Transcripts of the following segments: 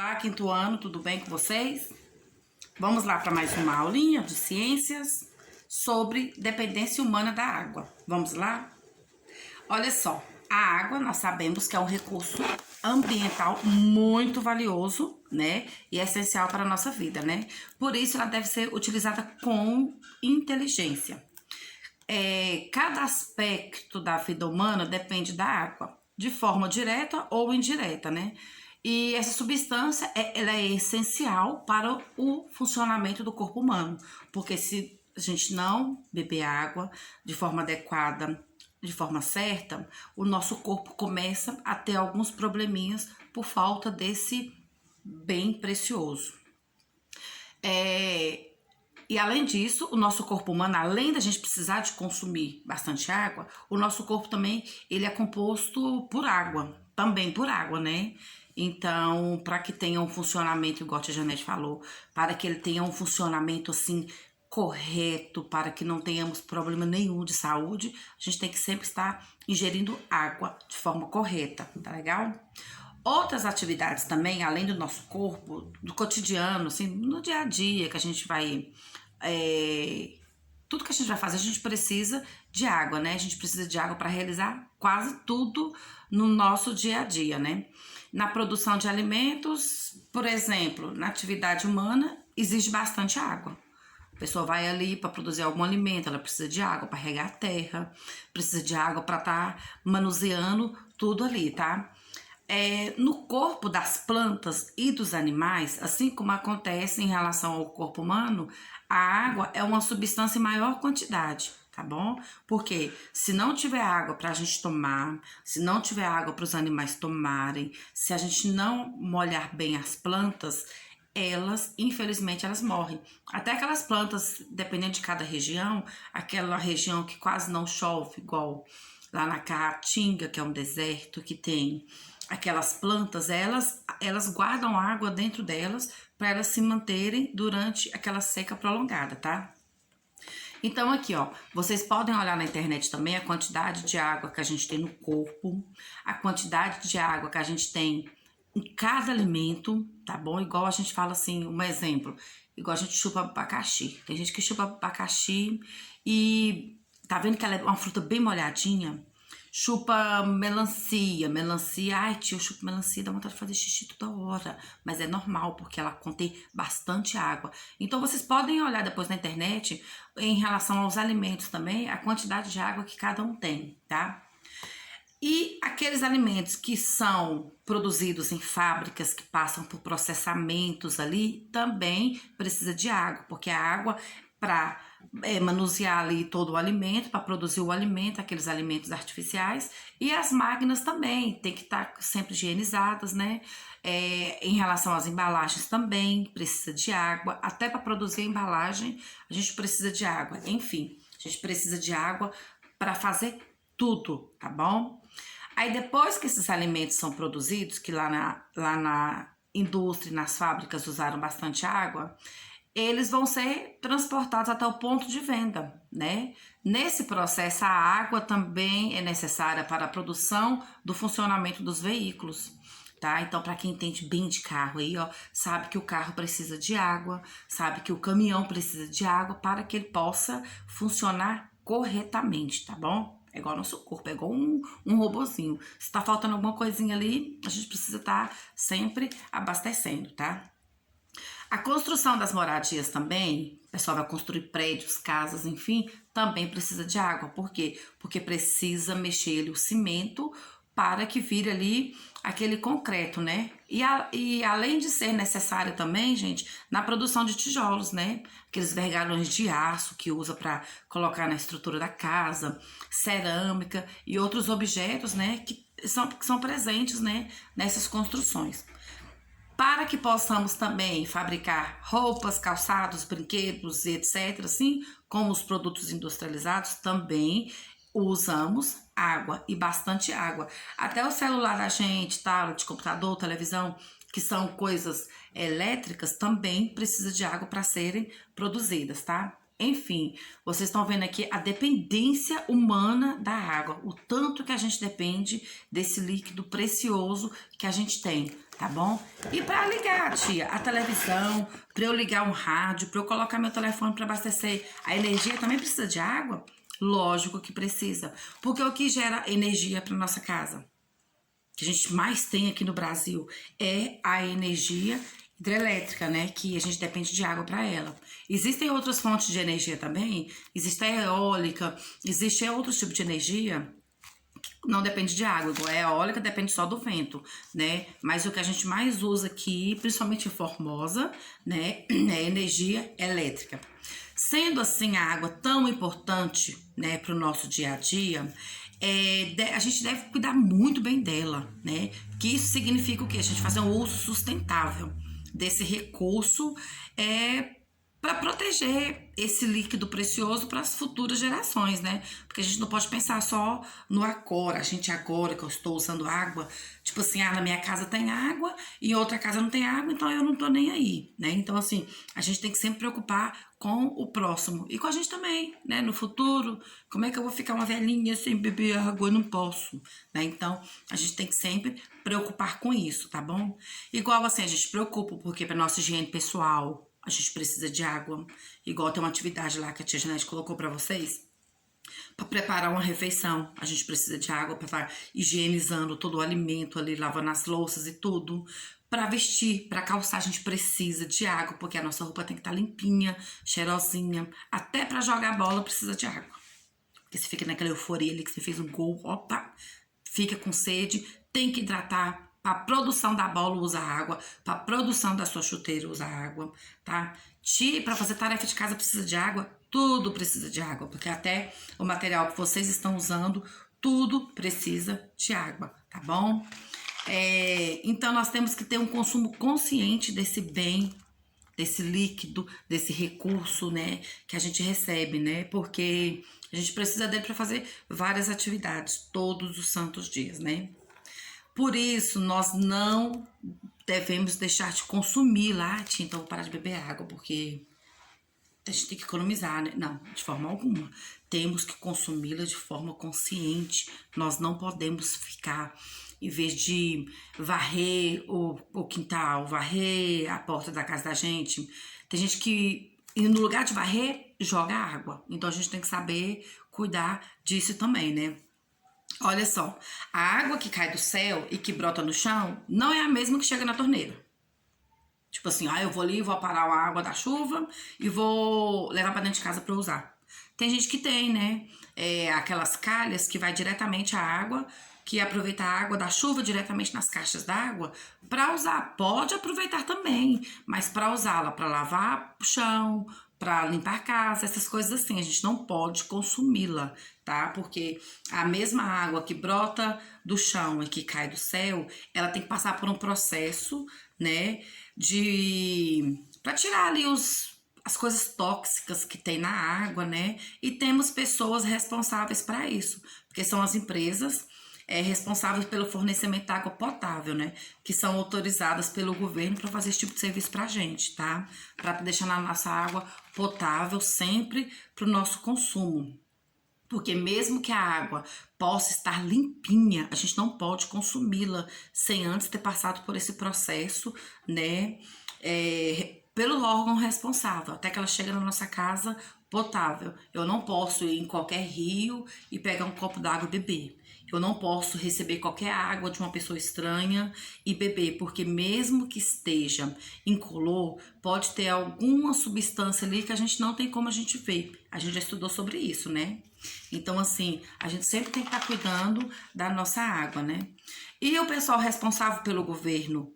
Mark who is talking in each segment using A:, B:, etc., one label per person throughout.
A: Olá, quinto ano, tudo bem com vocês? Vamos lá para mais uma aulinha de ciências sobre dependência humana da água. Vamos lá? Olha só, a água nós sabemos que é um recurso ambiental muito valioso, né? E é essencial para a nossa vida, né? Por isso ela deve ser utilizada com inteligência. Cada aspecto da vida humana depende da água, de forma direta ou indireta, né? E essa substância, ela é essencial para o funcionamento do corpo humano, porque se a gente não beber água de forma adequada, de forma certa, o nosso corpo começa a ter alguns probleminhas por falta desse bem precioso. E além disso, o nosso corpo humano, além da gente precisar de consumir bastante água, o nosso corpo também, ele é composto por água, também por água, né? Então, para que tenha um funcionamento, igual a tia Janete falou, para que ele tenha um funcionamento assim correto, para que não tenhamos problema nenhum de saúde, a gente tem que sempre estar ingerindo água de forma correta, tá legal? Outras atividades também, além do nosso corpo, do cotidiano, assim, no dia a dia, que a gente vai... tudo que a gente vai fazer, a gente precisa de água, né? A gente precisa de água para realizar quase tudo no nosso dia a dia, né? Na produção de alimentos, por exemplo, na atividade humana, exige bastante água. A pessoa vai ali para produzir algum alimento, ela precisa de água para regar a terra, precisa de água para estar manuseando tudo ali, tá? No corpo das plantas e dos animais, assim como acontece em relação ao corpo humano, a água é uma substância em maior quantidade, tá bom? Porque se não tiver água para a gente tomar, se não tiver água para os animais tomarem, se a gente não molhar bem as plantas, elas, infelizmente, elas morrem. Até aquelas plantas, dependendo de cada região, aquela região que quase não chove, igual lá na Caatinga, que é um deserto, que tem aquelas plantas, elas guardam água dentro delas para elas se manterem durante aquela seca prolongada, tá? Então aqui, ó, vocês podem olhar na internet também a quantidade de água que a gente tem no corpo, a quantidade de água que a gente tem em cada alimento, tá bom? Igual a gente fala assim, um exemplo, igual a gente chupa abacaxi. Tem gente que chupa abacaxi e tá vendo que ela é uma fruta bem molhadinha? Chupa melancia, ai tio, eu chupo melancia, dá vontade de fazer xixi toda hora, mas é normal, porque ela contém bastante água. Então vocês podem olhar depois na internet, em relação aos alimentos também, a quantidade de água que cada um tem, tá? E aqueles alimentos que são produzidos em fábricas, que passam por processamentos ali, também precisa de água, porque a água para manusear ali todo o alimento, para produzir o alimento, aqueles alimentos artificiais, e as máquinas também tem que estar sempre higienizadas, né? Em relação às embalagens também precisa de água, até para produzir a embalagem a gente precisa de água, enfim, a gente precisa de água para fazer tudo, tá bom? Aí depois que esses alimentos são produzidos, que lá na indústria, nas fábricas usaram bastante água, eles vão ser transportados até o ponto de venda, né? Nesse processo, a água também é necessária para a produção do funcionamento dos veículos, tá? Então, para quem entende bem de carro aí, ó, sabe que o carro precisa de água, sabe que o caminhão precisa de água para que ele possa funcionar corretamente, tá bom? É igual ao nosso corpo, é igual um robozinho. Se tá faltando alguma coisinha ali, a gente precisa estar sempre abastecendo, tá? A construção das moradias também, o pessoal vai construir prédios, casas, enfim, também precisa de água. Por quê? Porque precisa mexer ali o cimento para que vire ali aquele concreto, né? E além de ser necessário também, gente, na produção de tijolos, né? Aqueles vergalhões de aço que usa para colocar na estrutura da casa, cerâmica e outros objetos, né? Que são presentes, né? Nessas construções. Para que possamos também fabricar roupas, calçados, brinquedos, etc., assim como os produtos industrializados, também usamos água e bastante água. Até o celular da gente, tablet, computador, televisão, que são coisas elétricas, também precisa de água para serem produzidas, tá? Enfim, vocês estão vendo aqui a dependência humana da água, o tanto que a gente depende desse líquido precioso que a gente tem tá bom? E para ligar, tia, a televisão, para eu ligar um rádio, para eu colocar meu telefone para abastecer, a energia também precisa de água? Lógico que precisa, porque o que gera energia para nossa casa, que a gente mais tem aqui no Brasil, é a energia hidrelétrica, né? Que a gente depende de água para ela. Existem outras fontes de energia também, existe a eólica, existe outros tipos de energia, não depende de água, igual a eólica depende só do vento, né? Mas o que a gente mais usa aqui, principalmente em Formosa, né, é energia elétrica. Sendo assim a água tão importante, né, para o nosso dia a dia, a gente deve cuidar muito bem dela, né? Que isso significa o quê? A gente fazer um uso sustentável desse recurso, para proteger esse líquido precioso para as futuras gerações, né? Porque a gente não pode pensar só no agora. A gente agora que eu estou usando água, tipo assim, na minha casa tem água e em outra casa não tem água, então eu não tô nem aí, né? Então assim, a gente tem que sempre preocupar com o próximo e com a gente também, né? No futuro, como é que eu vou ficar uma velhinha sem beber água? Eu não posso, né? Então, a gente tem que sempre preocupar com isso, tá bom? Igual assim, a gente preocupa porque para nossa higiene pessoal, a gente precisa de água. Igual tem uma atividade lá que a tia Janete colocou para vocês. Para preparar uma refeição, a gente precisa de água para estar higienizando todo o alimento ali, lavando as louças e tudo. Para vestir, para calçar, a gente precisa de água, porque a nossa roupa tem que estar limpinha, cheirosinha. Até para jogar bola precisa de água. Porque você fica naquela euforia ali que você fez um gol, opa, fica com sede, tem que hidratar. Para a produção da bola usa água, para a produção da sua chuteira usa água, tá? Para fazer tarefa de casa precisa de água, tudo precisa de água, porque até o material que vocês estão usando, tudo precisa de água, tá bom? Então nós temos que ter um consumo consciente desse bem, desse líquido, desse recurso, né, que a gente recebe, né? Porque a gente precisa dele para fazer várias atividades todos os santos dias, né? Por isso, nós não devemos deixar de consumir lá, tia, então vou parar de beber água, porque a gente tem que economizar, né? Não, de forma alguma. Temos que consumi-la de forma consciente. Nós não podemos ficar, em vez de varrer o quintal, varrer a porta da casa da gente, tem gente que, no lugar de varrer, joga água. Então, a gente tem que saber cuidar disso também, né? Olha só, a água que cai do céu e que brota no chão não é a mesma que chega na torneira. Tipo assim, eu vou ali, vou parar a água da chuva e vou levar pra dentro de casa pra usar. Tem gente que tem, né? Aquelas calhas que vai diretamente a água, que aproveita a água da chuva diretamente nas caixas d'água para usar. Pode aproveitar também, mas para usá-la para lavar o chão, para limpar a casa, essas coisas assim, a gente não pode consumi-la, tá? Porque a mesma água que brota do chão e que cai do céu, ela tem que passar por um processo, né, para tirar ali as coisas tóxicas que tem na água, né? E temos pessoas responsáveis para isso, porque são as empresas responsáveis pelo fornecimento de água potável, né? Que são autorizadas pelo governo para fazer esse tipo de serviço pra gente, tá? Para deixar a nossa água potável sempre para o nosso consumo. Porque mesmo que a água possa estar limpinha, a gente não pode consumi-la sem antes ter passado por esse processo, né? Pelo órgão responsável, até que ela chega na nossa casa potável. Eu não posso ir em qualquer rio e pegar um copo d'água e beber. Eu não posso receber qualquer água de uma pessoa estranha e beber, porque mesmo que esteja incolor, pode ter alguma substância ali que a gente não tem como a gente ver. A gente já estudou sobre isso, né? Então, assim, a gente sempre tem que estar cuidando da nossa água, né? E o pessoal responsável pelo governo,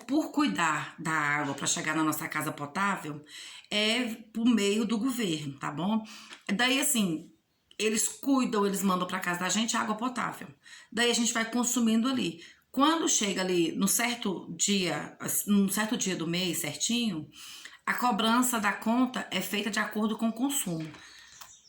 A: por cuidar da água para chegar na nossa casa potável, é por meio do governo, tá bom? Daí, assim, eles cuidam, eles mandam para casa da gente água potável. Daí a gente vai consumindo ali. Quando chega ali num certo dia do mês certinho, a cobrança da conta é feita de acordo com o consumo.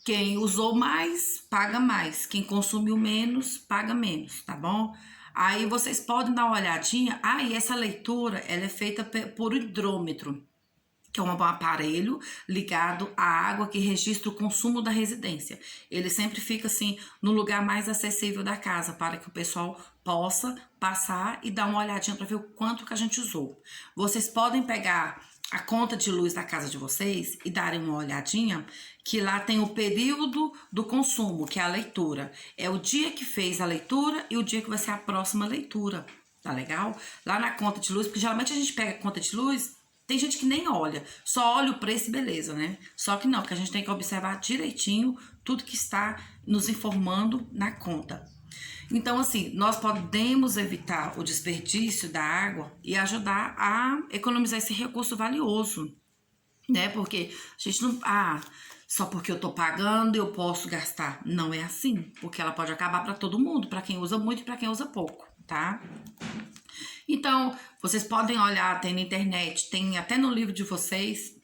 A: Quem usou mais, paga mais. Quem consumiu menos, paga menos, tá bom? Aí vocês podem dar uma olhadinha. E essa leitura, ela é feita por hidrômetro, que é um aparelho ligado à água que registra o consumo da residência. Ele sempre fica assim no lugar mais acessível da casa para que o pessoal possa passar e dar uma olhadinha para ver o quanto que a gente usou. Vocês podem pegar a conta de luz da casa de vocês e darem uma olhadinha, que lá tem o período do consumo, que é a leitura. É o dia que fez a leitura e o dia que vai ser a próxima leitura. Tá legal? Lá na conta de luz, porque geralmente a gente pega a conta de luz, tem gente que nem olha, só olha o preço e beleza, né? Só que não, porque a gente tem que observar direitinho tudo que está nos informando na conta. Então, assim, nós podemos evitar o desperdício da água e ajudar a economizar esse recurso valioso, né? Porque a gente não... só porque eu tô pagando eu posso gastar. Não é assim, porque ela pode acabar para todo mundo, para quem usa muito e para quem usa pouco, tá? Então, vocês podem olhar, tem na internet, tem até no livro de vocês,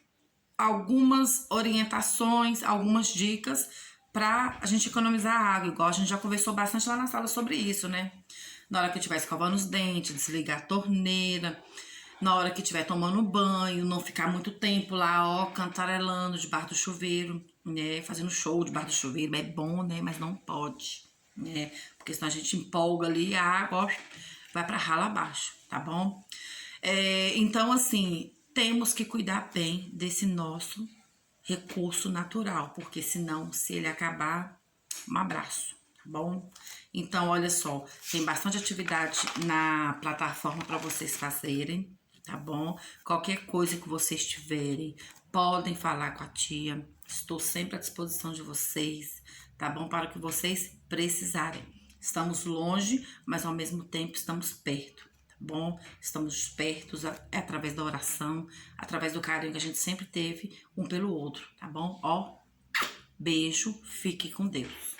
A: algumas orientações, algumas dicas para a gente economizar água, igual a gente já conversou bastante lá na sala sobre isso, né? Na hora que estiver escovando os dentes, desligar a torneira, na hora que estiver tomando banho, não ficar muito tempo lá, ó, cantarelando debaixo do chuveiro, né? Fazendo show debaixo do chuveiro, é bom, né? Mas não pode, né? Porque senão a gente empolga ali a água, ó, vai para rala abaixo, tá bom? Então, assim, temos que cuidar bem desse nosso recurso natural, porque senão, se ele acabar, um abraço, tá bom? Então, olha só, tem bastante atividade na plataforma para vocês fazerem, tá bom? Qualquer coisa que vocês tiverem, podem falar com a tia. Estou sempre à disposição de vocês, tá bom? Para o que vocês precisarem. Estamos longe, mas ao mesmo tempo estamos perto, tá bom? Estamos perto através da oração, através do carinho que a gente sempre teve um pelo outro, tá bom? Ó, beijo, fique com Deus.